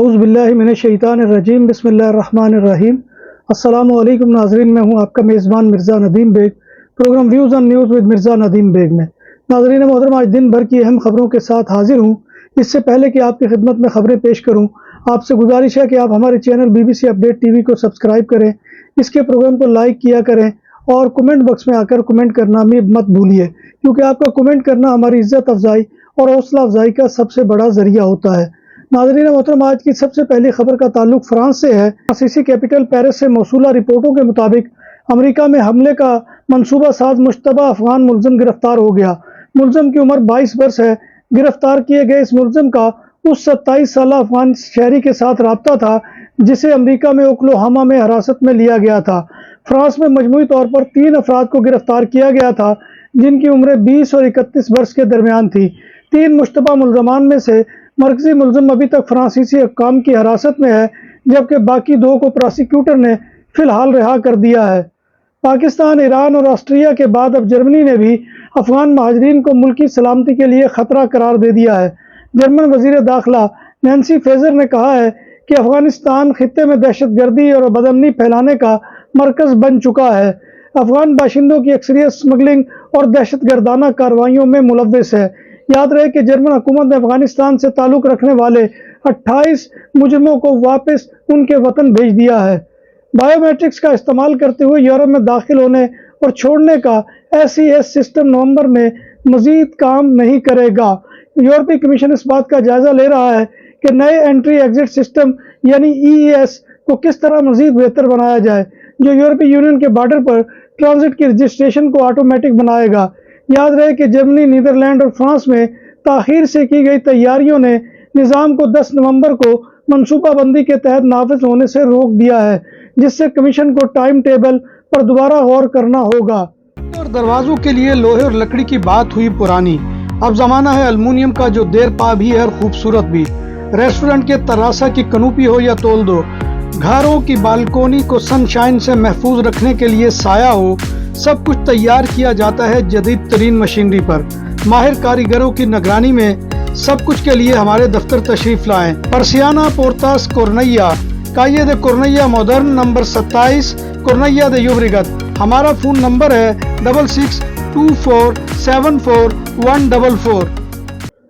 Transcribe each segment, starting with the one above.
اعوذ باللہ من الشیطان الرجیم بسم اللہ الرحمن الرحیم۔ السلام علیکم ناظرین، میں ہوں آپ کا میزبان Mirza Nadeem Baig, program views on news with Mirza Nadeem Baig میں۔ ناظرین محترم، آج دن بھر کی اہم خبروں کے ساتھ حاضر ہوں۔ اس سے پہلے کہ آپ کی خدمت میں خبریں پیش کروں، آپ سے گزارش ہے کہ آپ ہمارے چینل BBC اپڈیٹ TV کو سبسکرائب کریں، اس کے پروگرام کو لائک کیا کریں اور کمنٹ باکس میں آ کر کمنٹ کرنا مت بھولیے، کیونکہ آپ کا کمنٹ کرنا ہماری عزت افزائی اور حوصلہ افزائی کا سب سے بڑا ذریعہ ہوتا ہے۔ ناظرین محترم، آج کی سب سے پہلی خبر کا تعلق فرانس سے ہے۔ فرانسیسی کیپٹل پیرس سے موصولہ رپورٹوں کے مطابق امریکہ میں حملے کا منصوبہ ساز مشتبہ افغان ملزم گرفتار ہو گیا۔ ملزم کی عمر 22 برس ہے۔ گرفتار کیے گئے اس ملزم کا اس 27 سالہ افغان شہری کے ساتھ رابطہ تھا جسے امریکہ میں اوکلاہوما میں حراست میں لیا گیا تھا۔ فرانس میں مجموعی طور پر 3 افراد کو گرفتار کیا گیا تھا جن کی عمریں 20 اور 31 برس کے درمیان تھی۔ 3 مشتبہ ملزمان میں سے مرکزی ملزم ابھی تک فرانسیسی حکام کی حراست میں ہے، جبکہ باقی 2 کو پراسیکیوٹر نے فی الحال رہا کر دیا ہے۔ پاکستان، ایران اور آسٹریا کے بعد اب جرمنی نے بھی افغان مہاجرین کو ملکی سلامتی کے لیے خطرہ قرار دے دیا ہے۔ جرمن وزیر داخلہ نینسی فیزر نے کہا ہے کہ افغانستان خطے میں دہشت گردی اور بدامنی پھیلانے کا مرکز بن چکا ہے۔ افغان باشندوں کی اکثریت اسمگلنگ اور دہشت گردانہ کارروائیوں میں ملوث ہے۔ یاد رہے کہ جرمن حکومت نے افغانستان سے تعلق رکھنے والے 28 مجرموں کو واپس ان کے وطن بھیج دیا ہے۔ بائیو میٹرکس کا استعمال کرتے ہوئے یورپ میں داخل ہونے اور چھوڑنے کا SES سسٹم نومبر میں مزید کام نہیں کرے گا۔ یورپی کمیشن اس بات کا جائزہ لے رہا ہے کہ نئے انٹری ایگزٹ سسٹم یعنی EES کو کس طرح مزید بہتر بنایا جائے، جو یورپی یونین کے بارڈر پر ٹرانزٹ کی رجسٹریشن کو آٹومیٹک بنائے گا۔ یاد رہے کہ جرمنی، نیدرلینڈ اور فرانس میں تاخیر سے کی گئی تیاریوں نے نظام کو 10 نومبر کو منصوبہ بندی کے تحت نافذ ہونے سے روک دیا ہے، جس سے کمیشن کو ٹائم ٹیبل پر دوبارہ غور کرنا ہوگا۔ اور دروازوں کے لیے لوہے اور لکڑی کی بات ہوئی پرانی، اب زمانہ ہے المونیم کا، جو دیر پا بھی ہے اور خوبصورت بھی۔ ریسٹورنٹ کے تراسا کی کنوپی ہو یا تول دو، گھروں کی بالکونی کو سن شائن سے محفوظ رکھنے کے لیے سایہ ہو، سب کچھ تیار کیا جاتا ہے جدید ترین مشینری پر۔ ماہر کاریگروں کی نگرانی میں سب کچھ کے لیے ہمارے دفتر تشریف لائیں۔ پرسیانہ پورتاس کورنیا، کایے دے کورنیا مودرن، نمبر 27 کورنیا دے یوبریگت۔ ہمارا فون نمبر ہے 6624741144۔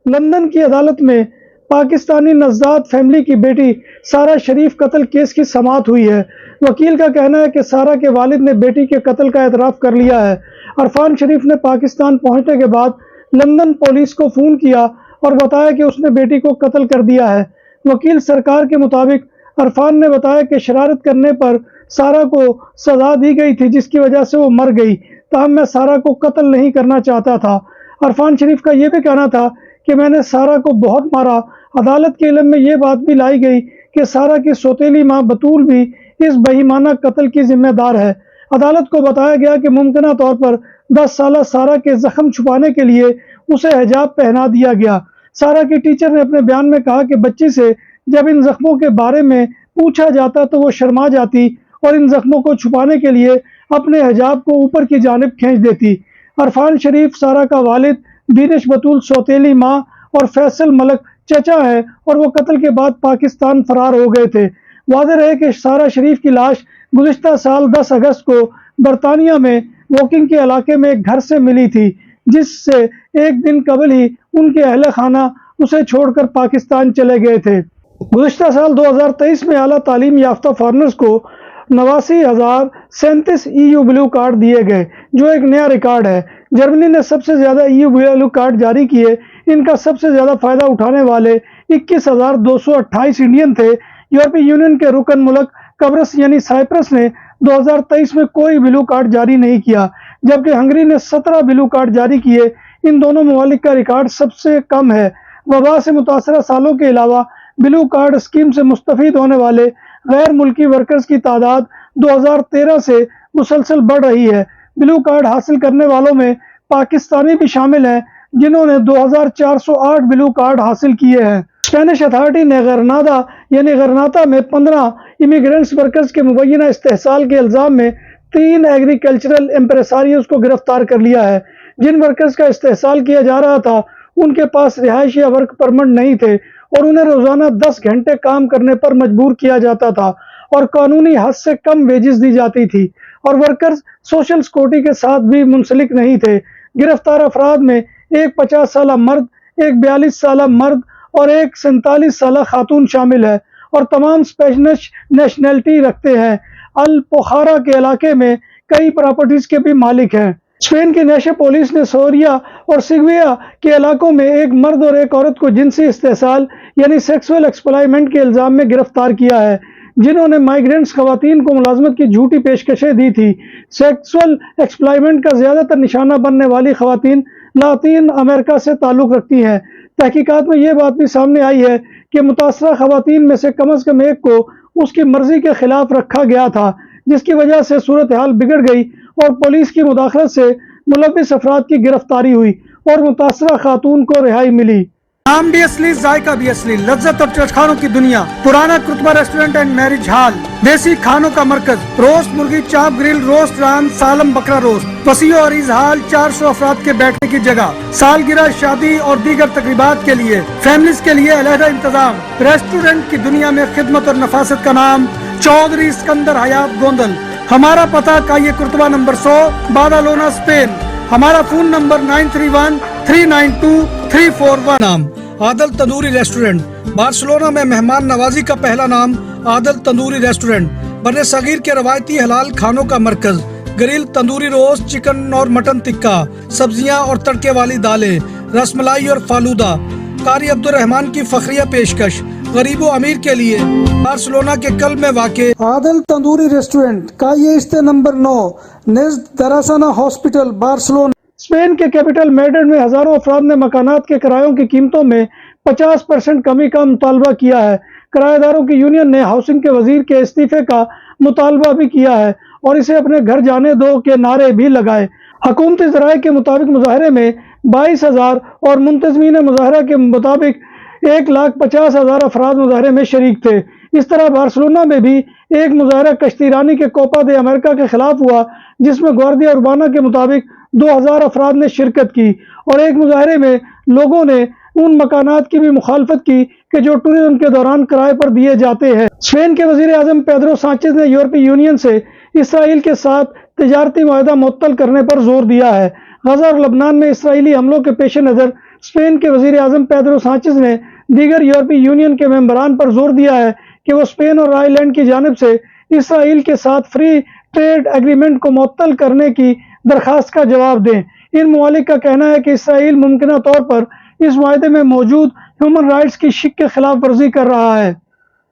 لندن کی عدالت میں پاکستانی نژاد فیملی کی بیٹی سارہ شریف قتل کیس کی سماعت ہوئی ہے۔ وکیل کا کہنا ہے کہ سارہ کے والد نے بیٹی کے قتل کا اعتراف کر لیا ہے۔ عرفان شریف نے پاکستان پہنچنے کے بعد لندن پولیس کو فون کیا اور بتایا کہ اس نے بیٹی کو قتل کر دیا ہے۔ وکیل سرکار کے مطابق عرفان نے بتایا کہ شرارت کرنے پر سارہ کو سزا دی گئی تھی، جس کی وجہ سے وہ مر گئی، تاہم میں سارہ کو قتل نہیں کرنا چاہتا تھا۔ عرفان شریف کا یہ بھی کہنا تھا کہ میں نے سارہ کو بہت مارا۔ عدالت کے علم میں یہ بات بھی لائی گئی کہ سارہ کی سوتیلی ماں بطول بھی اس بہیمانہ قتل کی ذمہ دار ہے۔ عدالت کو بتایا گیا کہ ممکنہ طور پر 10 سالہ سارہ کے زخم چھپانے کے لیے اسے حجاب پہنا دیا گیا۔ سارہ کی ٹیچر نے اپنے بیان میں کہا کہ بچی سے جب ان زخموں کے بارے میں پوچھا جاتا تو وہ شرما جاتی اور ان زخموں کو چھپانے کے لیے اپنے حجاب کو اوپر کی جانب کھینچ دیتی۔ عرفان شریف سارہ کا والد، بینش بطول سوتیلی ماں اور فیصل ملک چچا ہے اور وہ قتل کے بعد پاکستان فرار ہو گئے تھے۔ واضح رہے کہ سارہ شریف کی لاش گزشتہ سال 10 اگست کو برطانیہ میں ووکنگ کے علاقے میں ایک گھر سے ملی تھی، جس سے ایک دن قبل ہی ان کے اہل خانہ اسے چھوڑ کر پاکستان چلے گئے تھے۔ گزشتہ سال 2023 میں اعلیٰ تعلیم یافتہ فارنرز کو 89,037 EU بلیو کارڈ دیے گئے، جو ایک نیا ریکارڈ ہے۔ جرمنی نے سب سے زیادہ EU بلیو کارڈ جاری کیے۔ ان کا سب سے زیادہ فائدہ اٹھانے والے 21,228 انڈین تھے۔ یورپی یونین کے رکن ملک قبرص یعنی سائپرس نے 2023 میں کوئی بلیو کارڈ جاری نہیں کیا، جبکہ ہنگری نے 17 بلیو کارڈ جاری کیے۔ ان دونوں ممالک کا ریکارڈ سب سے کم ہے۔ وبا سے متاثرہ سالوں کے علاوہ بلیو کارڈ اسکیم سے مستفید ہونے والے غیر ملکی ورکرز کی تعداد 2013 سے مسلسل بڑھ رہی ہے۔ بلیو کارڈ حاصل کرنے والوں میں پاکستانی بھی شامل ہیں، جنہوں نے 2408 بلیو کارڈ حاصل کیے ہیں۔ اسپینش اتھارٹی نے غرناطہ یعنی غرناطہ میں 15 امیگرینٹس ورکرز کے مبینہ استحصال کے الزام میں 3 ایگریکلچرل امپریساریوز کو گرفتار کر لیا ہے۔ جن ورکرز کا استحصال کیا جا رہا تھا ان کے پاس رہائش یا ورک پرمٹ نہیں تھے اور انہیں روزانہ 10 گھنٹے کام کرنے پر مجبور کیا جاتا تھا اور قانونی حد سے کم ویجز دی جاتی تھی، اور ورکرز سوشل سیکورٹی کے ساتھ بھی منسلک نہیں تھے۔ گرفتار افراد میں ایک 50 سالہ مرد، ایک 42 سالہ مرد اور ایک 47 سالہ خاتون شامل ہے، اور تمام اسپینش نیشنلٹی رکھتے ہیں۔ الپخارا کے علاقے میں کئی پراپرٹیز کے بھی مالک ہیں۔ اسپین کی نیشے پولیس نے سوریا اور سیگویا کے علاقوں میں ایک مرد اور ایک عورت کو جنسی استحصال یعنی سیکسول ایکسپلائمنٹ کے الزام میں گرفتار کیا ہے، جنہوں نے مائیگرنٹس خواتین کو ملازمت کی جھوٹی پیشکشیں دی تھی۔ سیکسول ایکسپلائمنٹ کا زیادہ تر نشانہ بننے والی خواتین لاطین امریکہ سے تعلق رکھتی ہیں۔ تحقیقات میں یہ بات بھی سامنے آئی ہے کہ متاثرہ خواتین میں سے کم ایک کو اس کی مرضی کے خلاف رکھا گیا تھا، جس کی وجہ سے صورتحال بگڑ گئی اور پولیس کی مداخلت سے ملوث افراد کی گرفتاری ہوئی اور متاثرہ خاتون کو رہائی ملی۔ نام بھی اصلی، ذائقہ بھی اصلی، لذت اور چٹخانوں کی دنیا، پرانا کرتبہ ریسٹورنٹ اینڈ میرج ہال، دیسی کھانوں کا مرکز، روسٹ مرغی، چاپ گرل، روسٹ ران، سالم بکرا روسٹ، وسیع و عریض ہال، 400 افراد کے بیٹھنے کی جگہ، سالگرہ، شادی اور دیگر تقریبات کے لیے، فیملیز کے لیے علیحدہ انتظام۔ ریسٹورنٹ کی دنیا میں خدمت اور نفاست کا نام چودھری اسکندر حیات گوندل۔ ہمارا پتہ کائیے کرتبہ نمبر 100، بادالونا، اسپین۔ ہمارا فون نمبر 9313923341۔ نام عادل تندوری ریسٹورنٹ، بارسلونا میں مہمان نوازی کا پہلا نام عادل تندوری ریسٹورنٹ، بر صغیر کے روایتی حلال کھانوں کا مرکز، گرل، تندوری روسٹ، چکن اور مٹن ٹکا، سبزیاں اور تڑکے والی دالیں، رس ملائی اور فالودہ۔ قاری عبدالرحمان کی فخریہ پیشکش غریب و امیر کے لیے، بارسلونا کے قلب میں واقع عادل تندوری ریسٹورنٹ، کائیے اسٹے نمبر 9، نزد دراسانہ ہاسپٹل، بارسلونا۔ اسپین کے کیپٹل میڈرڈ میں ہزاروں افراد نے مکانات کے کرایوں کی قیمتوں میں 50% کمی کا مطالبہ کیا ہے۔ کرایہ داروں کی یونین نے ہاؤسنگ کے وزیر کے استعفے کا مطالبہ بھی کیا ہے اور اسے اپنے گھر جانے دو کے نعرے بھی لگائے۔ حکومتی ذرائع کے مطابق مظاہرے میں 22,000 اور منتظمین مظاہرہ کے مطابق 1,50,000 افراد مظاہرے میں شریک تھے۔ اس طرح بارسلونا میں بھی ایک مظاہرہ کشتی رانی کے کوپا دے امریکہ کے خلاف ہوا، جس میں گواردیا اربانا کے مطابق 2,000 افراد نے شرکت کی، اور ایک مظاہرے میں لوگوں نے ان مکانات کی بھی مخالفت کی کہ جو ٹورزم کے دوران کرائے پر دیے جاتے ہیں۔ اسپین کے وزیر اعظم پیدرو سانچیز نے یورپی یونین سے اسرائیل کے ساتھ تجارتی معاہدہ معطل کرنے پر زور دیا ہے۔ غزہ اور لبنان میں اسرائیلی حملوں کے پیش نظر اسپین کے وزیر اعظم پیدرو سانچیز نے دیگر یورپی یونین کے ممبران پر زور دیا ہے کہ وہ اسپین اور آئرلینڈ لینڈ کی جانب سے اسرائیل کے ساتھ فری ٹریڈ ایگریمنٹ کو معطل کرنے کی درخواست کا جواب دیں۔ ان ممالک کا کہنا ہے کہ اسرائیل ممکنہ طور پر اس معاہدے میں موجود ہیومن رائٹس کی شق کی خلاف ورزی کر رہا ہے۔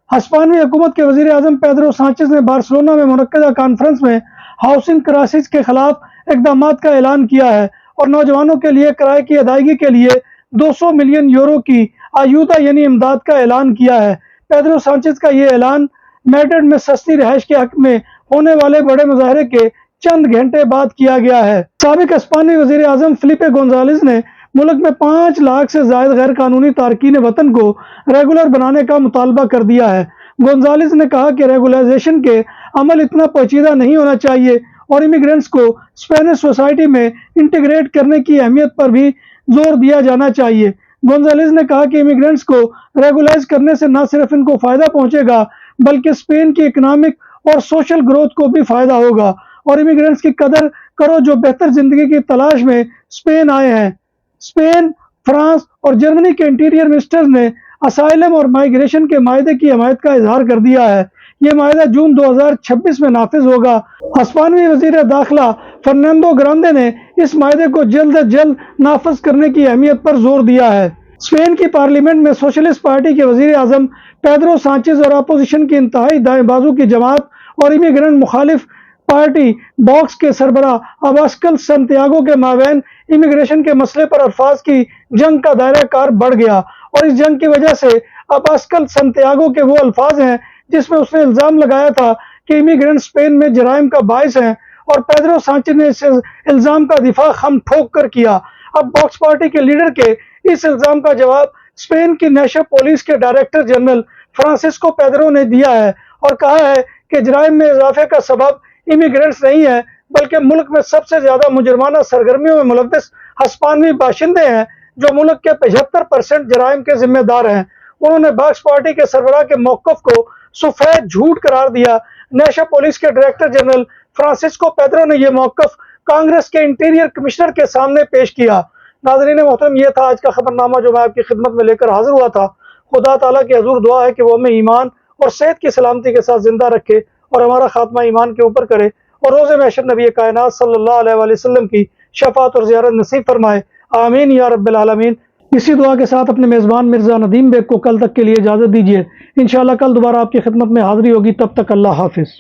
ہسپانوی حکومت کے وزیر اعظم پیدرو سانچیز نے بارسلونا میں منعقدہ کانفرنس میں ہاؤسنگ کرائسس کے خلاف اقدامات کا اعلان کیا ہے اور نوجوانوں کے لیے کرائے کی ادائیگی کے لیے 200 ملین یورو کی آیودا یعنی امداد کا اعلان کیا ہے۔ پیدرو سانچیز کا یہ اعلان میڈرڈ میں سستی رہائش کے حق میں ہونے والے بڑے مظاہرے کے چند گھنٹے بعد کیا گیا ہے۔ سابق اسپانوی وزیر اعظم فلیپے گونزالز نے ملک میں 5 لاکھ سے زائد غیر قانونی تارکین وطن کو ریگولر بنانے کا مطالبہ کر دیا ہے۔ گونزالز نے کہا کہ ریگولائزیشن کے عمل اتنا پیچیدہ نہیں ہونا چاہیے اور امیگرینٹس کو اسپینش سوسائٹی میں انٹیگریٹ کرنے کی اہمیت پر بھی زور دیا جانا چاہیے۔ گونزالز نے کہا کہ امیگرینٹس کو ریگولائز کرنے سے نہ صرف ان کو فائدہ پہنچے گا بلکہ اسپین کی اکنامک اور سوشل گروتھ کو بھی فائدہ ہوگا، اور امیگرینٹس کی قدر کرو جو بہتر زندگی کی تلاش میں اسپین آئے ہیں۔ اسپین، فرانس اور جرمنی کے انٹیریئر منسٹرز نے اسائلم اور مائیگریشن کے معاہدے کی حمایت کا اظہار کر دیا ہے۔ یہ معاہدہ جون 2026 میں نافذ ہوگا۔ ہسپانوی وزیر داخلہ فرنانڈو گرانڈے نے اس معاہدے کو جلد از جلد نافذ کرنے کی اہمیت پر زور دیا ہے۔ اسپین کی پارلیمنٹ میں سوشلسٹ پارٹی کے وزیر اعظم پیدرو سانچیز اور اپوزیشن کی انتہائی دائیں بازو کی جماعت اور امیگرینٹ مخالف پارٹی باکس کے سربراہ اباسکل سنتیاگو کے مابین امیگریشن کے مسئلے پر الفاظ کی جنگ کا دائرہ کار بڑھ گیا، اور اس جنگ کی وجہ سے اباسکل سنتیاگو کے وہ الفاظ ہیں جس میں اس نے الزام لگایا تھا کہ امیگرینٹ اسپین میں جرائم کا باعث ہیں، اور پیدرو سانچیز نے اس الزام کا دفاع خم ٹھوک کر کیا۔ اب باکس پارٹی کے لیڈر کے اس الزام کا جواب اسپین کی نیشنل پولیس کے ڈائریکٹر جنرل فرانسسکو پیدرو نے دیا ہے اور کہا ہے کہ جرائم میں اضافے کا سبب امیگرینٹس نہیں ہے بلکہ ملک میں سب سے زیادہ مجرمانہ سرگرمیوں میں ملوث ہسپانوی باشندے ہیں جو ملک کے 75% جرائم کے ذمہ دار ہیں۔ انہوں نے باکس پارٹی کے سربراہ کے موقف کو سفید جھوٹ قرار دیا۔ نیشا پولیس کے ڈائریکٹر جنرل فرانسسکو پیدرو نے یہ موقف کانگریس کے انٹیریئر کمشنر کے سامنے پیش کیا۔ ناظرین محترم، یہ تھا آج کا خبرنامہ جو میں آپ کی خدمت میں لے کر حاضر ہوا تھا۔ خدا تعالیٰ کی حضور دعا ہے کہ وہ ہمیں ایمان اور صحت کی سلامتی کے ساتھ زندہ رکھے اور ہمارا خاتمہ ایمان کے اوپر کرے، اور روز محشر نبی کائنات صلی اللہ علیہ وآلہ وسلم کی شفاعت اور زیارت نصیب فرمائے، آمین یا رب العالمین۔ اسی دعا کے ساتھ اپنے میزبان مرزا ندیم بیگ کو کل تک کے لیے اجازت دیجیے۔ انشاءاللہ کل دوبارہ آپ کی خدمت میں حاضری ہوگی، تب تک اللہ حافظ۔